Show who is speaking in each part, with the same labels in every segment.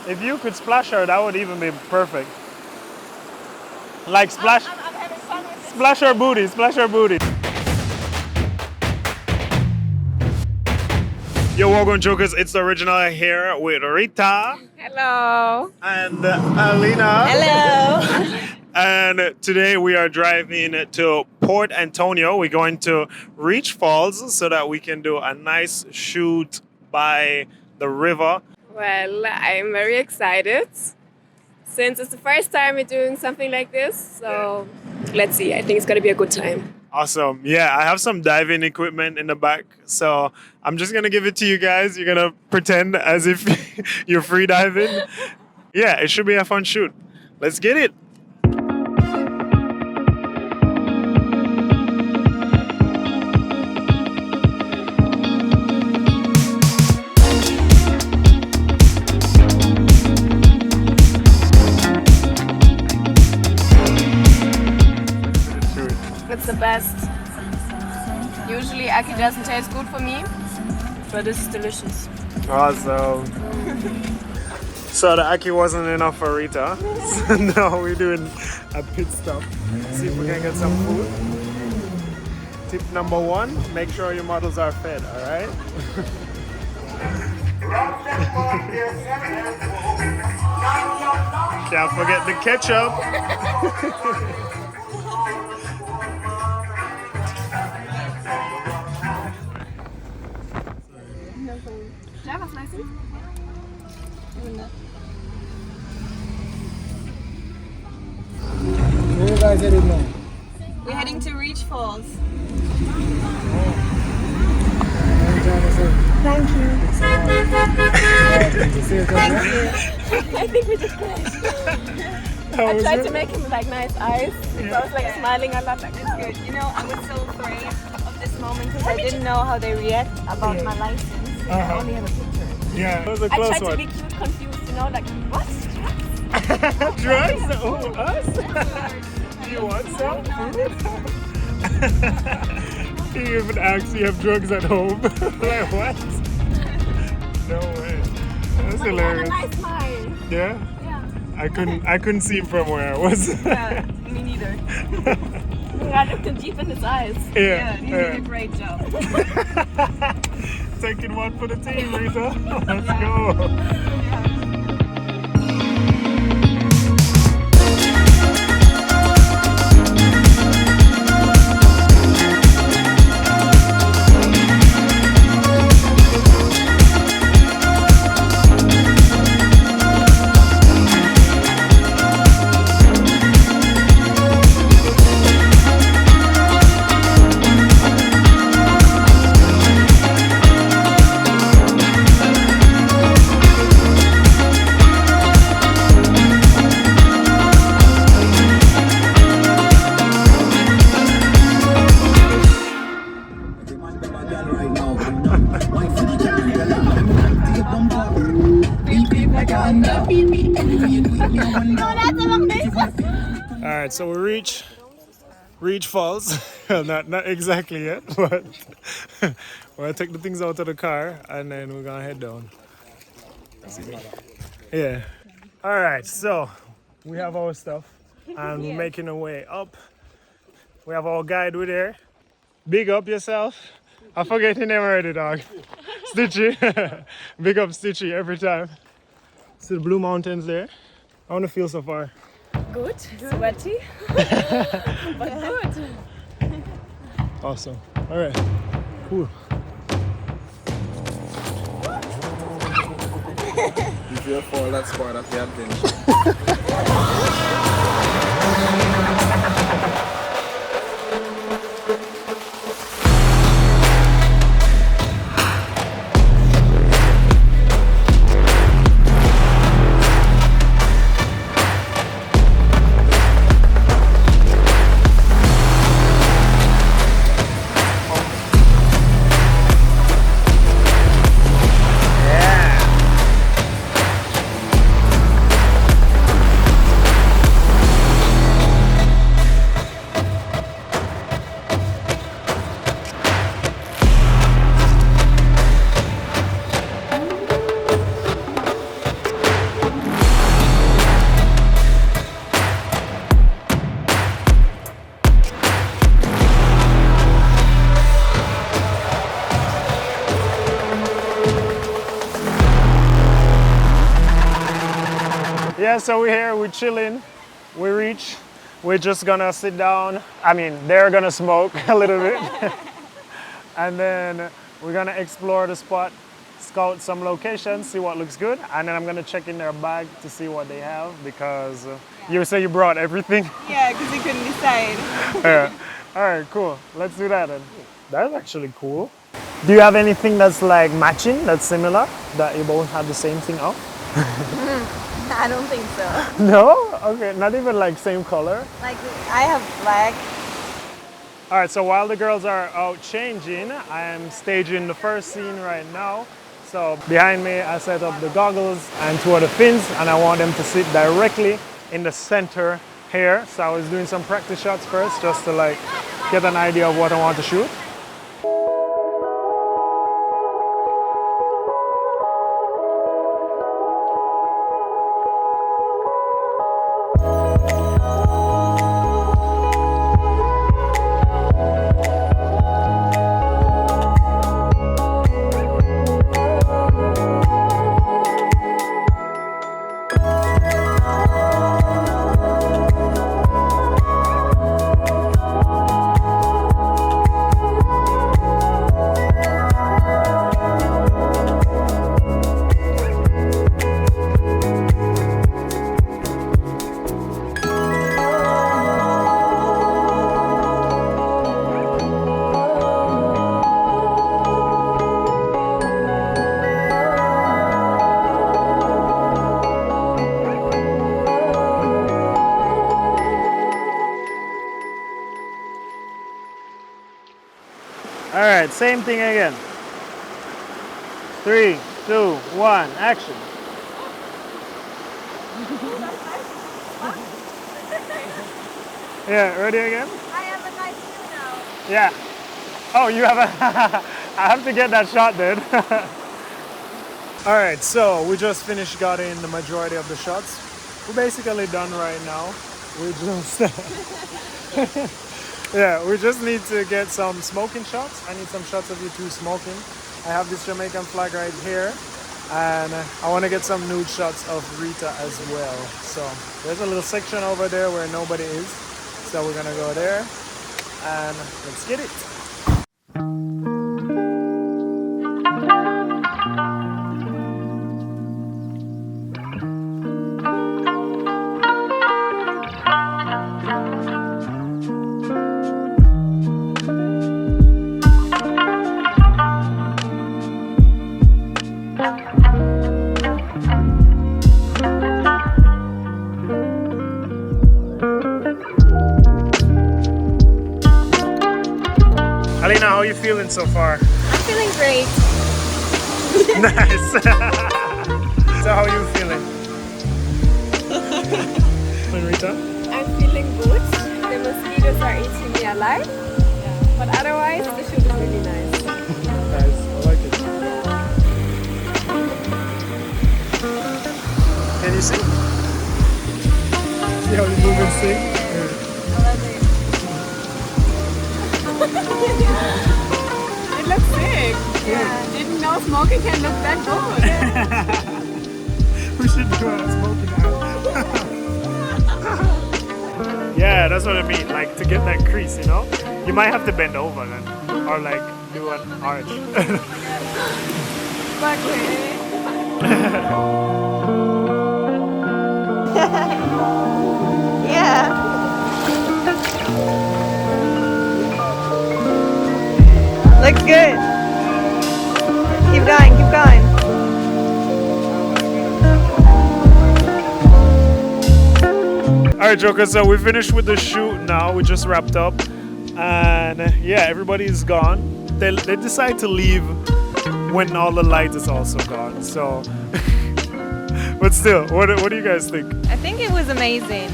Speaker 1: If you could splash her, that would even be perfect. Like splash,
Speaker 2: I'm having fun with this.
Speaker 1: splash her booty, splash her booty. Yo, welcome, Jokers. It's the original here with Rita
Speaker 2: Hello.
Speaker 1: and Alina.
Speaker 2: Hello.
Speaker 1: And today we are driving to Port Antonio. We're going to Reach Falls so that we can do a nice shoot by the river.
Speaker 2: Well, I'm very excited since it's the first time we're doing something like this. So let's see. I think it's going to be a good time.
Speaker 1: Awesome. Yeah, I have some diving equipment in the back. So I'm just going to give it to you guys. You're going to pretend as if you're free diving. Yeah, it should be a fun shoot. Let's get it.
Speaker 2: It's the best. Usually Aki doesn't taste good for me, but this is delicious.
Speaker 1: Awesome. So the Aki wasn't enough for Rita. So now we're doing a pit stop. See if we can get some food. Tip number 1, make sure your models are fed, alright? Can't forget the ketchup.
Speaker 2: Driver's license?
Speaker 3: Where you guys headed now?
Speaker 2: We're heading to Reach Falls. Thank you. Thank you. I think we just crashed. I tried to make him like nice eyes. So I was like smiling a lot. Like, it's good. You know, I was so afraid of this moment because I didn't know how they react about my license. I only have a picture.
Speaker 1: Yeah, that was a
Speaker 2: I
Speaker 1: close
Speaker 2: tried
Speaker 1: one.
Speaker 2: to be cute, confused, you know, like, what?
Speaker 1: Drugs? Oh, us? Do you want some food? He even asks you have drugs at home. Like, what? No way. That's hilarious.
Speaker 2: He had a nice smile.
Speaker 1: Yeah?
Speaker 2: Yeah.
Speaker 1: I couldn't see him from where I was.
Speaker 2: Yeah, me neither. I looked him deep in his eyes.
Speaker 1: Yeah,
Speaker 2: he did a great job.
Speaker 1: Taking one for the team, Rita. Let's go. Alright, so we reach Falls. not exactly yet, but we're gonna take the things out of the car and then we're gonna head down. Yeah. Alright, so we have our stuff and we're making our way up. We have our guide with there. Big up yourself. I forget your name already, dog. Stitchy. Big up Stitchy every time. See the Blue Mountains there. I want to feel so far.
Speaker 2: Good, sweaty, but good.
Speaker 1: Awesome. All right. Cool.
Speaker 3: If you fall, that's part of the adventure.
Speaker 1: Yeah, so we're here, we're chilling, we reach. We're just gonna sit down. I mean, they're gonna smoke a little bit. And then we're gonna explore the spot, scout some locations, see what looks good. And then I'm gonna check in their bag to see what they have because you say you brought everything.
Speaker 2: Yeah, because we couldn't decide.
Speaker 1: Yeah. All right, cool. Let's do that then. That's actually cool. Do you have anything that's like matching, that's similar, that you both have the same thing out?
Speaker 2: I don't think so.
Speaker 1: No? Okay, not even like same color?
Speaker 2: Like, I have black.
Speaker 1: All right, so while the girls are out changing, I am staging the first scene right now. So behind me, I set up the goggles and two of the fins, and I want them to sit directly in the center here. So I was doing some practice shots first, just to like get an idea of what I want to shoot. All right, same thing again. 3, 2, 1, action. Yeah, ready again?
Speaker 2: I have a nice view now.
Speaker 1: Yeah. Oh, you have a... I have to get that shot then. All right, so we just finished getting the majority of the shots. We're basically done right now. We just... yeah, we just need to get some smoking shots. I need some shots of you two smoking. I have this Jamaican flag right here. And I want to get some nude shots of Rita as well. So there's a little section over there where nobody is. So we're gonna go there and let's get it. Alina, how are you feeling so far?
Speaker 2: I'm feeling great.
Speaker 1: Nice. So how are you feeling? And Rita?
Speaker 2: I'm feeling good. The mosquitoes are eating me alive. Yeah. But otherwise, the shoot is really nice.
Speaker 1: Nice, I like it. Can you sing? See how you move and sing?
Speaker 2: It looks sick. Yeah. Didn't know smoking can look that good.
Speaker 1: We should do a smoking out. Yeah, that's what I mean. Like to get that crease, you know? You might have to bend over then. Or like do an arch.
Speaker 2: Yeah. Looks good. Keep going, keep going.
Speaker 1: Alright, Joker, so we finished with the shoot now. We just wrapped up. And yeah, everybody's gone. They decide to leave when all the light is also gone. So, but still, what do you guys think?
Speaker 2: I think it was amazing.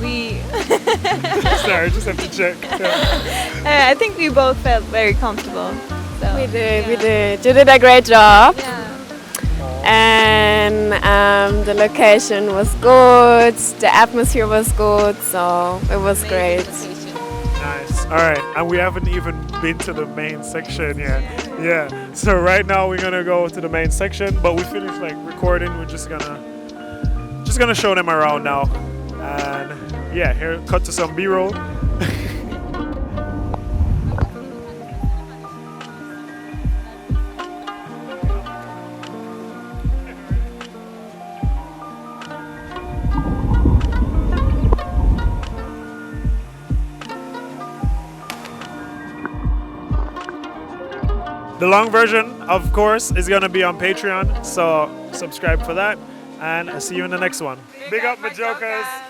Speaker 1: Sorry, just have to check. Yeah.
Speaker 2: I think we both felt very comfortable. So,
Speaker 4: We did. You did a great job.
Speaker 2: Yeah.
Speaker 4: And the location was good, the atmosphere was good, so it was great.
Speaker 1: Nice. All right, and we haven't even been to the main section yet. Yeah. So right now we're gonna go to the main section, but we finished like recording. We're just just gonna show them around now. And yeah, here cut to some B-roll. The long version, of course, is gonna be on Patreon, so subscribe for that, and I'll see you in the next one. Big up, my jokers!